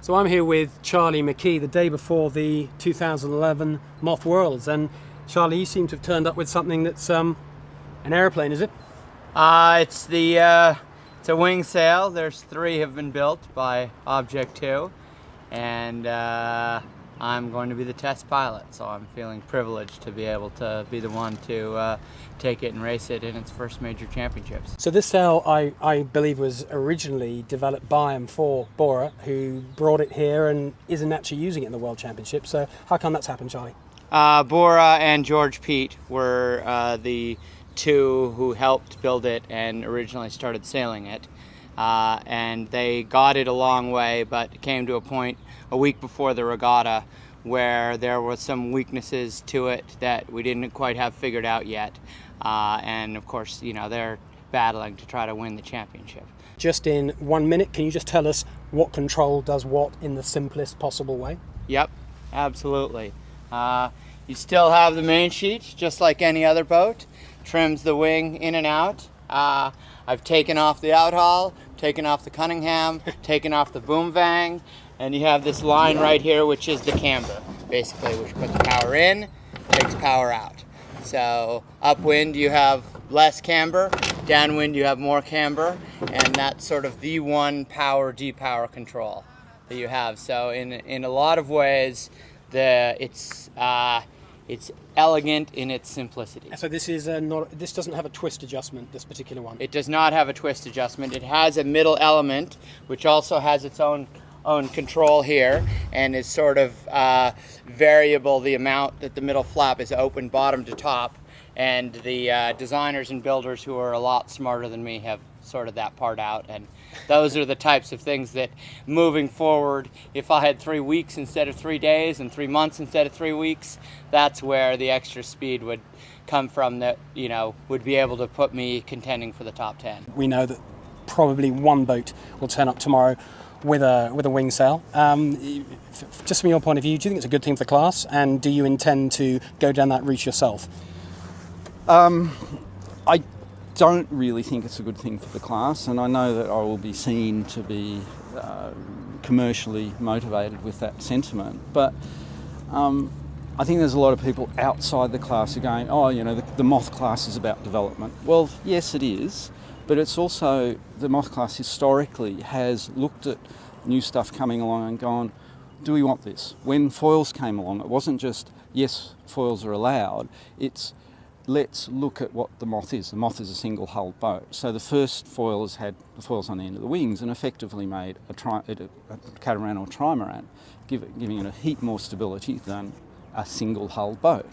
So I'm here with Charlie McKee the day before the 2011 Moth Worlds, and Charlie, you seem to have turned up with something that's an aeroplane, is it? It's a wing sail. There's 3 have been built by Object 2, and I'm going to be the test pilot, so I'm feeling privileged to be able to be the one to take it and race it in its first major championships. So this sail, I believe, was originally developed by and for Bora, who brought it here and isn't actually using it in the World Championships. So how come that's happened, Charlie? Bora and George Pete were the 2 who helped build it and originally started sailing it. And they got it a long way, but it came to a point a week before the regatta where there were some weaknesses to it that we didn't quite have figured out yet. And of course, you know, they're battling to try to win the championship. Just in 1 minute, can you just tell us what control does what in the simplest possible way? Yep, absolutely. You still have the main sheet, just like any other boat. Trims the wing in and out. I've taken off the outhaul, taken off the Cunningham, taken off the boom vang, and you have this line right here, which is the camber, basically, which puts power in, takes power out. So upwind you have less camber, downwind you have more camber, and that's sort of the one power depower control that you have. So in a lot of ways, it's elegant in its simplicity. So this is this doesn't have a twist adjustment, this particular one. It does not have a twist adjustment. It has a middle element, which also has its own control here, and is sort of variable the amount that the middle flap is open bottom to top. And the designers and builders who are a lot smarter than me have sorted that part out, and those are the types of things that moving forward, if I had 3 weeks instead of 3 days and 3 months instead of 3 weeks, that's where the extra speed would come from that, you know, would be able to put me contending for the top 10. We know that probably one boat will turn up tomorrow with a wing sail. Just from your point of view, do you think it's a good thing for the class, and do you intend to go down that route yourself? I don't really think it's a good thing for the class, and I know that I will be seen to be commercially motivated with that sentiment, but I think there's a lot of people outside the class who are going, oh, you know, the Moth class is about development. Well, yes, it is, but it's also, the Moth class historically has looked at new stuff coming along and gone, do we want this? When foils came along, it wasn't just, yes, foils are allowed, it's let's look at what the Moth is. The Moth is a single-hulled boat. So the first foilers had the foils on the end of the wings and effectively made a catamaran or trimaran, giving it a heap more stability than a single-hulled boat.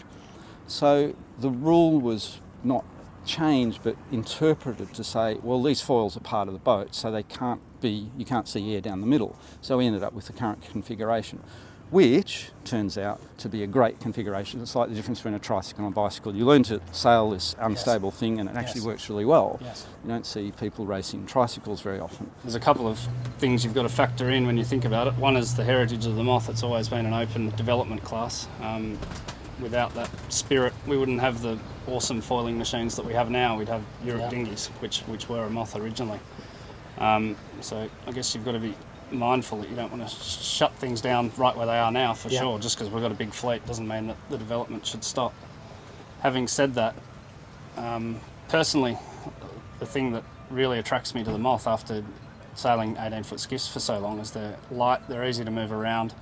So the rule was not changed but interpreted to say, well, these foils are part of the boat, so they can't be, you can't see air down the middle. So we ended up with the current configuration, which turns out to be a great configuration. It's like the difference between a tricycle and a bicycle. You learn to sail this unstable thing and it actually works really well. Yes. You don't see people racing tricycles very often. There's a couple of things you've got to factor in when you think about it. One is the heritage of the Moth. It's always been an open development class. Without that spirit, we wouldn't have the awesome foiling machines that we have now. We'd have Europe dinghies, which were a Moth originally. So I guess you've got to be mindful that you don't want to shut things down right where they are now, for sure. Just because we've got a big fleet doesn't mean that the development should stop. Having said that, personally, the thing that really attracts me to the Moth after sailing 18-foot skiffs for so long is they're light, they're easy to move around.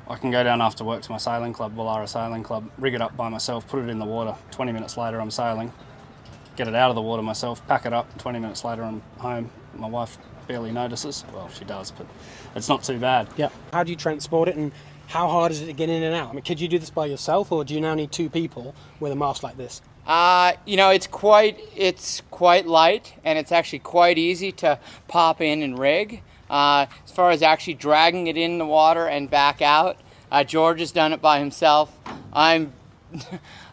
I can go down after work to my sailing club, Wallara Sailing Club, rig it up by myself, put it in the water. 20 minutes later I'm sailing, get it out of the water myself, pack it up, 20 minutes later I'm home. My wife barely notices. Well, she does, but it's not too bad. Yeah. How do you transport it, and how hard is it to get in and out? I mean, could you do this by yourself, or do you now need 2 people with a mast like this? You know, it's quite light, and it's actually quite easy to pop in and rig. As far as actually dragging it in the water and back out, George has done it by himself. I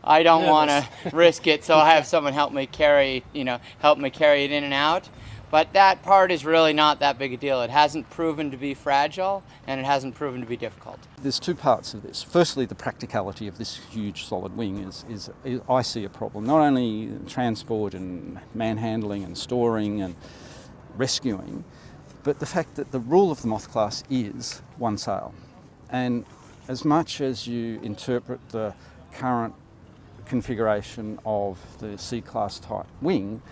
don't want to risk it, so I have someone help me carry it in and out. But that part is really not that big a deal. It hasn't proven to be fragile, and it hasn't proven to be difficult. There's 2 parts of this. Firstly, the practicality of this huge solid wing is I see a problem. Not only transport and manhandling and storing and rescuing, But the fact that the rule of the Moth class is one sail, and as much as you interpret the current configuration of the C-class type wing,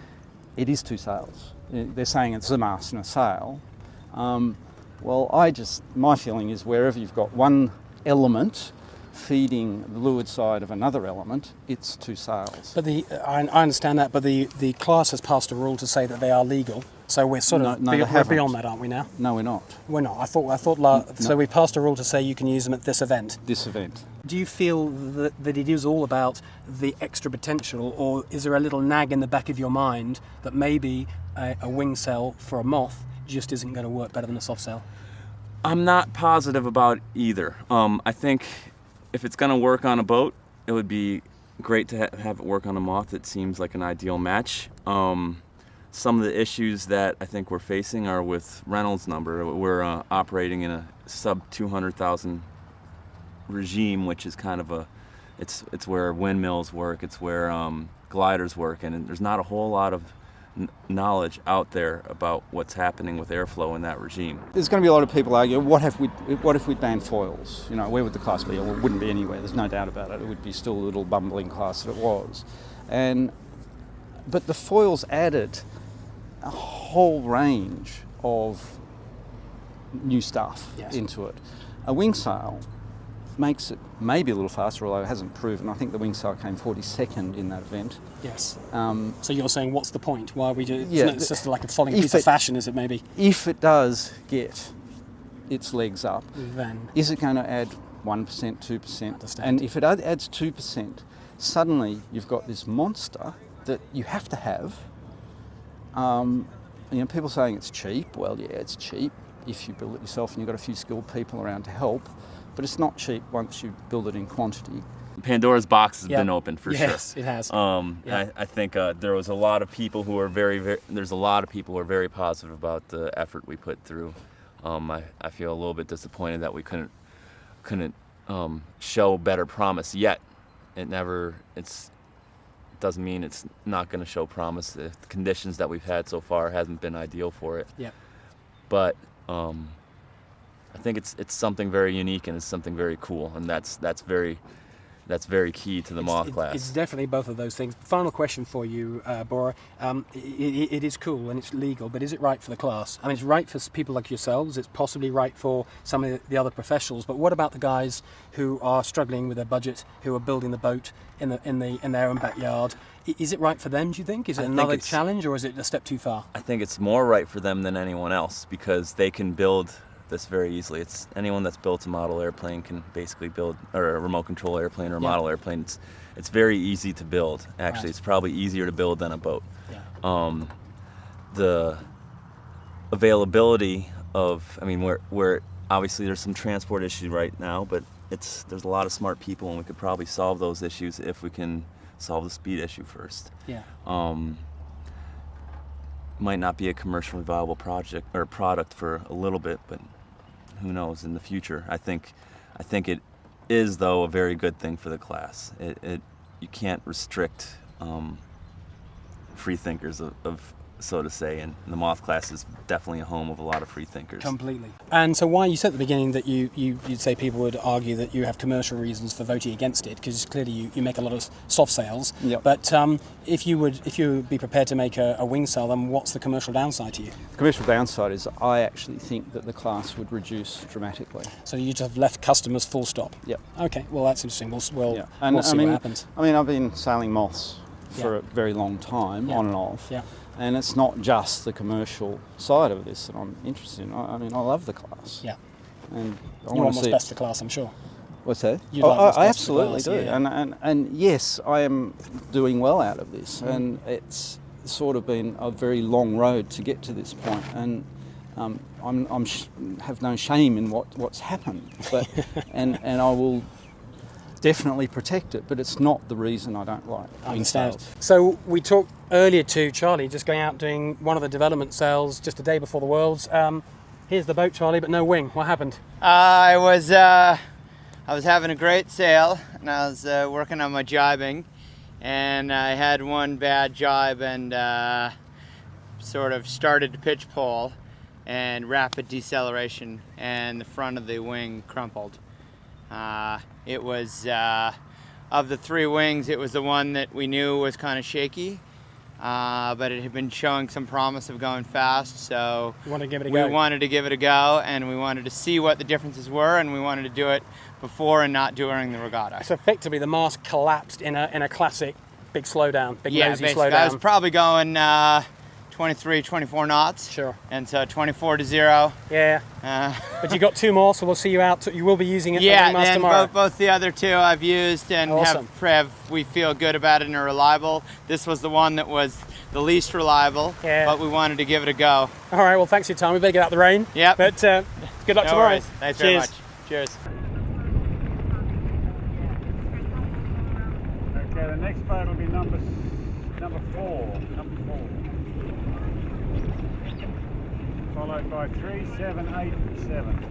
it is two sails. They're saying it's a mast and a sail. Well, my feeling is wherever you've got one element feeding the leeward side of another element, it's two sails. But I understand that, but the class has passed a rule to say that they are legal. So we're sort of we're beyond that, aren't we now? No, we're not. We're not. I thought. So we've passed a rule to say you can use them at this event. This event. Do you feel that it is all about the extra potential, or is there a little nag in the back of your mind that maybe a wing sail for a Moth just isn't going to work better than a soft sail? I'm not positive about either. I think if it's going to work on a boat, it would be great to have it work on a Moth. It seems like an ideal match. Some of the issues that I think we're facing are with Reynolds number. We're operating in a sub 200,000 regime, which is kind of it's where windmills work, it's where gliders work, and there's not a whole lot of knowledge out there about what's happening with airflow in that regime. There's going to be a lot of people argue, what if we banned foils? You know, where would the class be? Well, it wouldn't be anywhere. There's no doubt about it. It would be still a little bumbling class that it was. But the foils added a whole range of new stuff into it. A wing sail makes it maybe a little faster, although it hasn't proven. I think the wing sail came 42nd in that event. Yes. So you're saying, what's the point? Why are we doing? It's just like a falling piece of of fashion, is it maybe? If it does get its legs up, then is it going to add 1%, 2%? Understand. And if it adds 2%, suddenly you've got this monster that you have to have. People saying it's cheap. Well, yeah, it's cheap if you build it yourself and you've got a few skilled people around to help. But it's not cheap once you build it in quantity. Pandora's box has been opened for sure. Yes, it has. I think there was a lot of people who are there's a lot of people who are very positive about the effort we put through. I feel a little bit disappointed that we couldn't show better promise yet. It doesn't mean it's not going to show promise. The conditions that we've had so far hasn't been ideal for it. Yeah. But I think it's something very unique and it's something very cool, and that's very key to the Moth class. It's definitely both of those things. Final question for you, Bora. It is cool and it's legal, but is it right for the class? I mean, it's right for people like yourselves. It's possibly right for some of the other professionals. But what about the guys who are struggling with their budget, who are building the boat in their own backyard? Is it right for them, do you think? Is it another challenge, or is it a step too far? I think it's more right for them than anyone else because they can build this very easily. It's anyone that's built a model airplane can basically build, or a remote control airplane or a model airplane. It's very easy to build. Actually, it's probably easier to build than a boat. Yeah. The availability of, where obviously there's some transport issues right now, but there's a lot of smart people, and we could probably solve those issues if we can solve the speed issue first. Yeah. Might not be a commercially viable project or product for a little bit, but who knows in the future. I think it is, though, a very good thing for the class. You can't restrict free thinkers of so to say, and the Moth class is definitely a home of a lot of free thinkers. Completely. And so why you said at the beginning that you'd say people would argue that you have commercial reasons for voting against it, because clearly you make a lot of soft sails. Yep. But if you would be prepared to make a wing sail, then what's the commercial downside to you? The commercial downside is I actually think that the class would reduce dramatically. So you'd have left customers full stop? Yep. Okay, well that's interesting. We'll see what happens. I've been sailing Moths for a very long time, on and off. Yeah. And it's not just the commercial side of this that I'm interested in. I love the class. Yeah. And you want what's best for class, I'm sure. What's that? I absolutely do. Yeah. And yes, I am doing well out of this. And it's sort of been a very long road to get to this point. And have no shame in what's happened. But and I will definitely protect it, but it's not the reason I don't like I understand. sails. So we talked earlier to Charlie just going out doing one of the development sails just a day before the Worlds. Here's the boat, Charlie, but no wing. What happened? I was having a great sail, and I was working on my jibing, and I had one bad jibe and sort of started to pitch pole, and rapid deceleration, and the front of the wing crumpled. It was, of the 3 wings, it was the one that we knew was kind of shaky, but it had been showing some promise of going fast, so You want to give it a we go? wanted to give it a go, and we wanted to see what the differences were, and we wanted to do it before and not during the regatta. So effectively, the mast collapsed in a classic big slowdown, big Yeah, nosy basically, slowdown. I was probably going 23, 24 knots. Sure. And so 24 to 0. Yeah. But you got 2 more, so we'll see you out. You will be using it Yeah, on the mast and tomorrow. both the other 2 I've used and Awesome. we feel good about it and are reliable. This was the one that was the least reliable, Yeah. but we wanted to give it a go. All right, well, thanks for your time. We better get out the rain. Yep. But good luck No tomorrow. worries. Thanks very much. Cheers. Okay, the next boat will be number 4. Followed by 3, 7, 8, and 7.